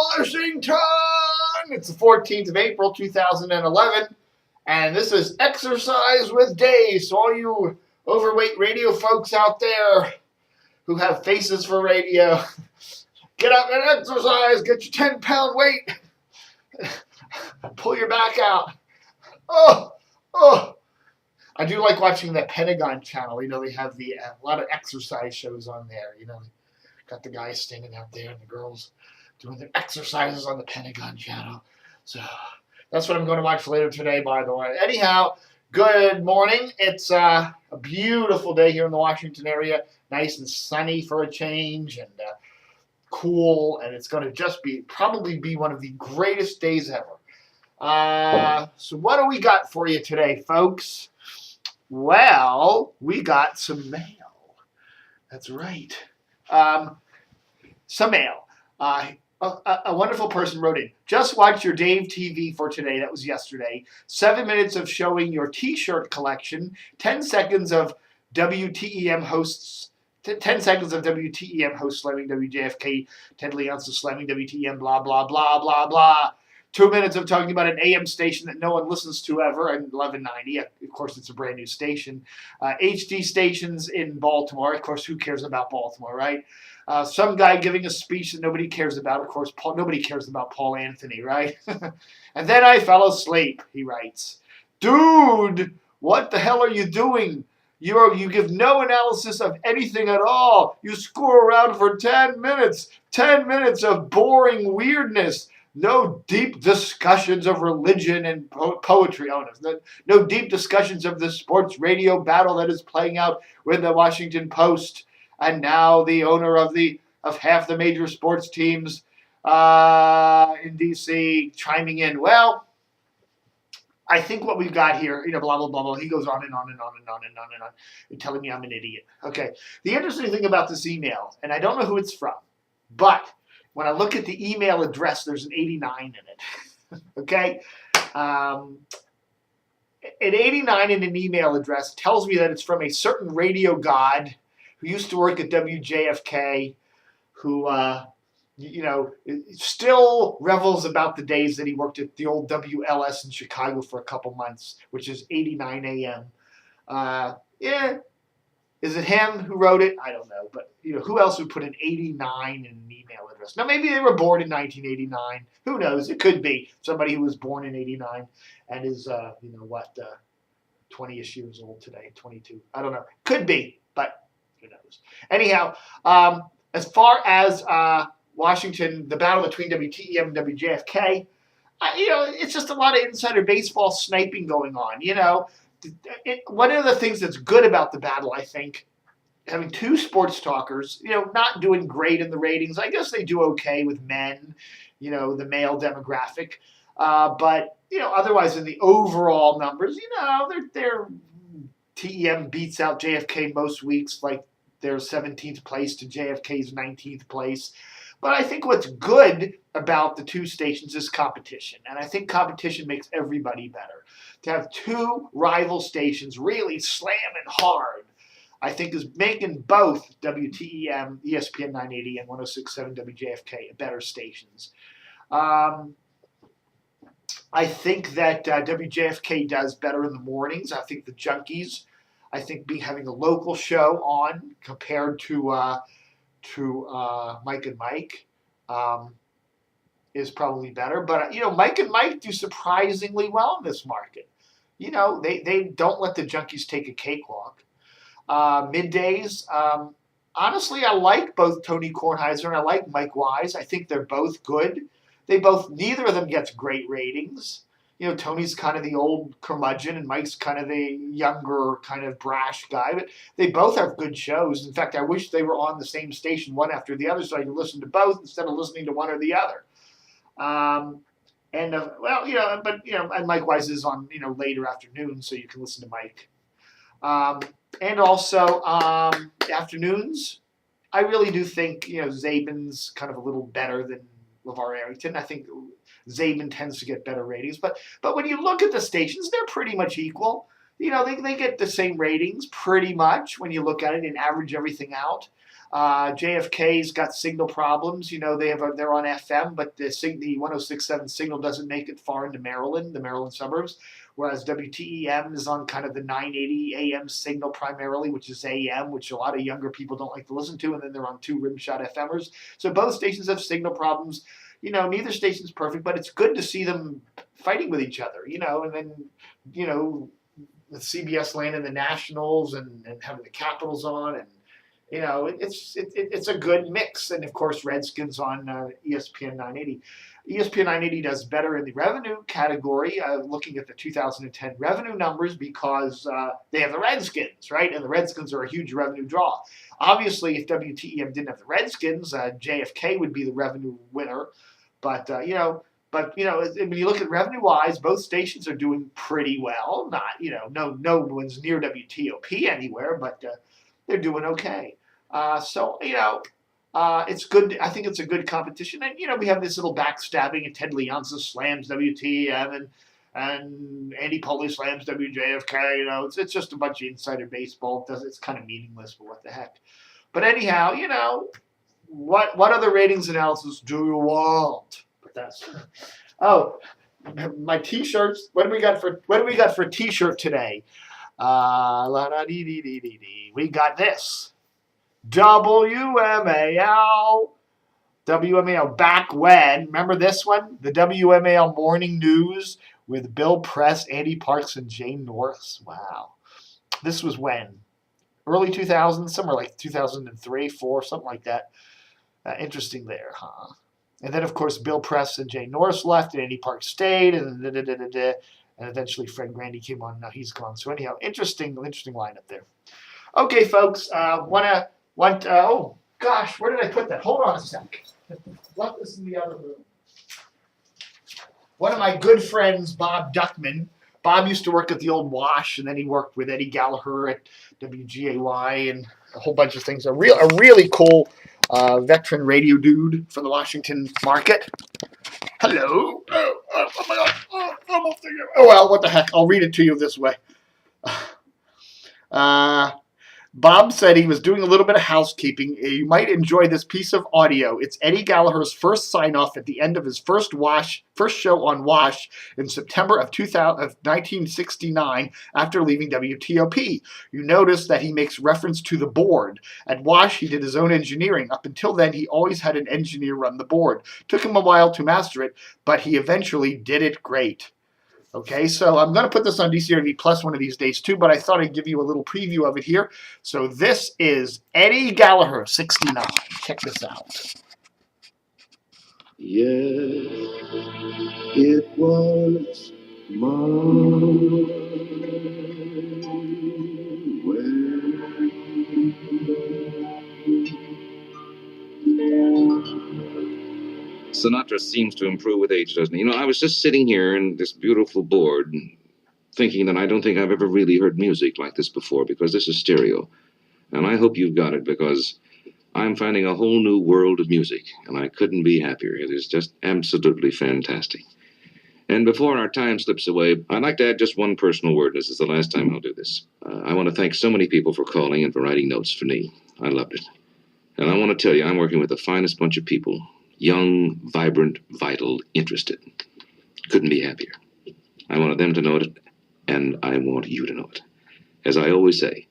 Washington! It's the 14th of April, 2011, and this is Exercise with Dave. So all you overweight radio folks out there who have faces for radio, get up and exercise, get your 10-pound weight, pull your back out. Oh. I do like watching that Pentagon channel. You know, they have a lot of exercise shows on there. You know, got the guys standing out there and the girls doing their exercises on the Pentagon channel. So that's what I'm going to watch later today, by the way. Anyhow, good morning. It's a beautiful day here in the Washington area. Nice and sunny for a change and cool. And it's going to probably be one of the greatest days ever. So what do we got for you today, folks? Well, we got some mail. That's right. Some mail. A wonderful person wrote in. Just watched your Dave TV for today. That was yesterday. 7 minutes of showing your T-shirt collection. 10 seconds of WTEM hosts. 10 seconds of WTEM hosts slamming WJFK. 10 ounces slamming WTEM. Blah blah blah blah blah. 2 minutes of talking about an AM station that no one listens to ever, and 1190. Of course, it's a brand new station. HD stations in Baltimore. Of course, who cares about Baltimore, right? Some guy giving a speech that nobody cares about. Of course, nobody cares about Paul Anthony, right? And then I fell asleep, he writes. Dude, what the hell are you doing? You give no analysis of anything at all. You screw around for 10 minutes. 10 minutes of boring weirdness. No deep discussions of religion and poetry. Oh, no deep discussions of the sports radio battle that is playing out with the Washington Post and now the owner of half the major sports teams in D.C. chiming in. Well, I think what we've got here, blah, blah, blah, blah. He goes on and on and on and on and on and on, and telling me I'm an idiot. Okay. The interesting thing about this email, and I don't know who it's from, but when I look at the email address, there's an 89 in it, okay? An 89 in an email address tells me that it's from a certain radio god who used to work at WJFK, who, still revels about the days that he worked at the old WLS in Chicago for a couple months, which is 89 AM. Yeah. Is it him who wrote it? I don't know. But, who else would put an 89 in an email address? Now, maybe they were born in 1989. Who knows? It could be somebody who was born in 89 and is, 20-ish years old today, 22. I don't know. Could be, but who knows? Anyhow, as far as Washington, the battle between WTEM and WJFK, it's just a lot of insider baseball sniping going on, one of the things that's good about the battle, I think, having two sports talkers, not doing great in the ratings. I guess they do okay with men, the male demographic. But, otherwise in the overall numbers, their TEM beats out JFK most weeks, like their 17th place to JFK's 19th place. But I think what's good about the two stations is competition. And I think competition makes everybody better. To have two rival stations really slamming hard, I think is making both WTEM, ESPN 980, and 106.7 WJFK better stations. I think that WJFK does better in the mornings. I think the Junkies, having a local show on compared to Mike and Mike is probably better. But, Mike and Mike do surprisingly well in this market. They don't let the Junkies take a cakewalk. Middays, honestly, I like both Tony Kornheiser and I like Mike Wise. I think they're both good. Neither of them gets great ratings. Tony's kind of the old curmudgeon and Mike's kind of the younger, kind of brash guy. But they both have good shows. In fact, I wish they were on the same station, one after the other, so I could listen to both instead of listening to one or the other. And Mike Wise is on, later afternoon, so you can listen to Mike. And also, afternoons, I really do think, Zabin's kind of a little better than LeVar Arrington. I think Zabin tends to get better ratings. But when you look at the stations, they're pretty much equal. They get the same ratings pretty much when you look at it and average everything out. JFK's got signal problems. They're on FM, but the 106.7 signal doesn't make it far into Maryland, the Maryland suburbs. Whereas WTEM is on kind of the 980 AM signal primarily, which is AM, which a lot of younger people don't like to listen to, and then they're on 2 rimshot FMers. So both stations have signal problems. Neither station's perfect, but it's good to see them fighting with each other, and then, with CBS land and the Nationals and having the Capitals on, and it's a good mix. And of course, Redskins on ESPN 980. ESPN 980 does better in the revenue category, looking at the 2010 revenue numbers, because they have the Redskins, right? And the Redskins are a huge revenue draw. Obviously, if WTEM didn't have the Redskins, JFK would be the revenue winner. But when you look at revenue-wise, both stations are doing pretty well. Not, no one's near WTOP anywhere, but they're doing okay. It's good. I think it's a good competition. And, we have this little backstabbing, and Ted Leonsis slams WTEM, and Andy Poley slams WJFK. It's just a bunch of insider baseball. It's kind of meaningless, but what the heck. But anyhow, what other ratings analysis do you want? But that's my T-shirts. What do we got for T-shirt today? We got this. WMAL back when. Remember this one? The WMAL Morning News with Bill Press, Andy Parks, and Jane Norris. Wow. This was when? Early 2000s, somewhere like 2003, 4, something like that. Interesting there, huh? And then, of course, Bill Press and Jane Norris left, and Andy Parks stayed, and eventually Fred Grandy came on. Now he's gone. So anyhow, interesting lineup there. Okay, folks, oh gosh, where did I put that? Hold on a sec. Left this in the other room. One of my good friends, Bob Duckman. Bob used to work at the old Wash, and then he worked with Eddie Gallaher at WGAY and a whole bunch of things. A really cool veteran radio dude from the Washington market. Hello. Oh my God. Oh, well, what the heck? I'll read it to you this way. Bob said he was doing a little bit of housekeeping. You might enjoy this piece of audio. It's Eddie Gallaher's first sign-off at the end of his first show on Wash in September of 1969 after leaving WTOP. You notice that he makes reference to the board. At Wash, he did his own engineering. Up until then, he always had an engineer run the board. Took him a while to master it, but he eventually did it great. Okay, so I'm going to put this on DCRV Plus one of these days too, but I thought I'd give you a little preview of it here. So this is Eddie Gallaher, 69. Check this out. Yes, it was my way. Sinatra seems to improve with age, doesn't he? I was just sitting here in this beautiful board thinking that I don't think I've ever really heard music like this before, because this is stereo. And I hope you've got it, because I'm finding a whole new world of music, and I couldn't be happier. It is just absolutely fantastic. And before our time slips away, I'd like to add just one personal word. This is the last time I'll do this. I want to thank so many people for calling and for writing notes for me. I loved it. And I want to tell you, I'm working with the finest bunch of people. Young, vibrant, vital, interested. Couldn't be happier. I wanted them to know it, and I want you to know it. As I always say,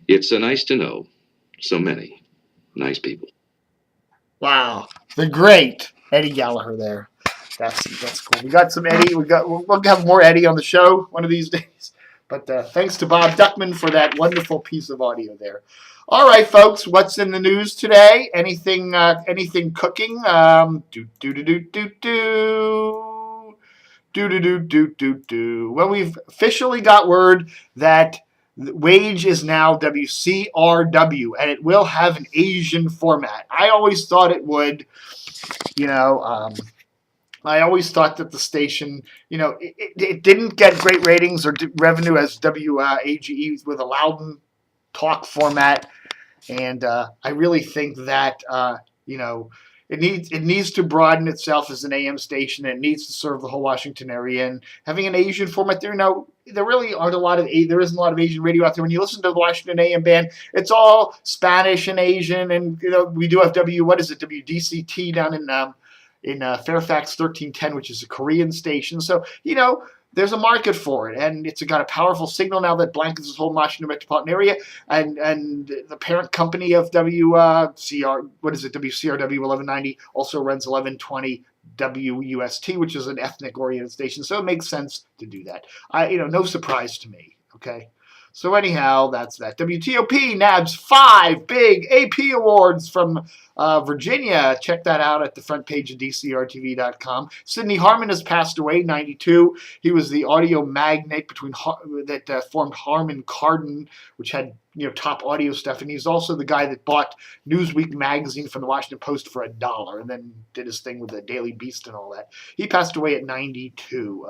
it's so nice to know so many nice people. Wow, the great Eddie Gallaher there. That's cool. We got some Eddie. We'll have more Eddie on the show one of these days. But thanks to Bob Duckman for that wonderful piece of audio there. All right, folks, what's in the news today? Anything cooking? Well, we've officially got word that Wage is now WCRW, and it will have an Asian format. I always thought it would, I always thought that the station, it didn't get great ratings or revenue as WAGE with a Loudon talk format. And I really think that, It needs to broaden itself as an AM station. It needs to serve the whole Washington area. And having an Asian format there now, there isn't a lot of Asian radio out there. When you listen to the Washington AM band, it's all Spanish and Asian. And we do have WDCT down in Fairfax 1310, which is a Korean station. So there's a market for it, and it's got a powerful signal now that blankets the whole Washington metropolitan area. And the parent company of WCRW 1190 also runs 1120 WUST, which is an ethnic-oriented station. So it makes sense to do that. No surprise to me. Okay. So anyhow, that's that. WTOP nabs 5 big AP awards from Virginia. Check that out at the front page of DCRTV.com. Sidney Harmon has passed away, 92. He was the audio magnate that formed Harman Kardon, which had top audio stuff. And he's also the guy that bought Newsweek magazine from the Washington Post for $1 and then did his thing with the Daily Beast and all that. He passed away at 92.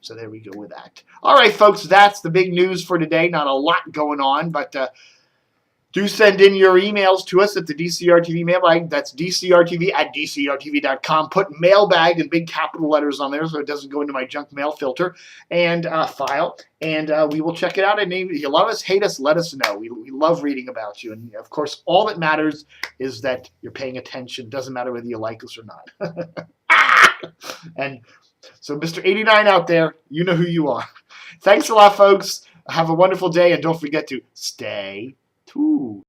So there we go with that. All right, folks, that's the big news for today. Not a lot going on, but do send in your emails to us at the DCRTV mailbag. That's DCRTV@DCRTV.com. Put mailbag in big capital letters on there so it doesn't go into my junk mail filter and file. And we will check it out. And if you love us, hate us, let us know. We love reading about you. And, of course, all that matters is that you're paying attention. Doesn't matter whether you like us or not. And so, Mr. 89 out there, you know who you are. Thanks a lot, folks. Have a wonderful day, and don't forget to stay tuned.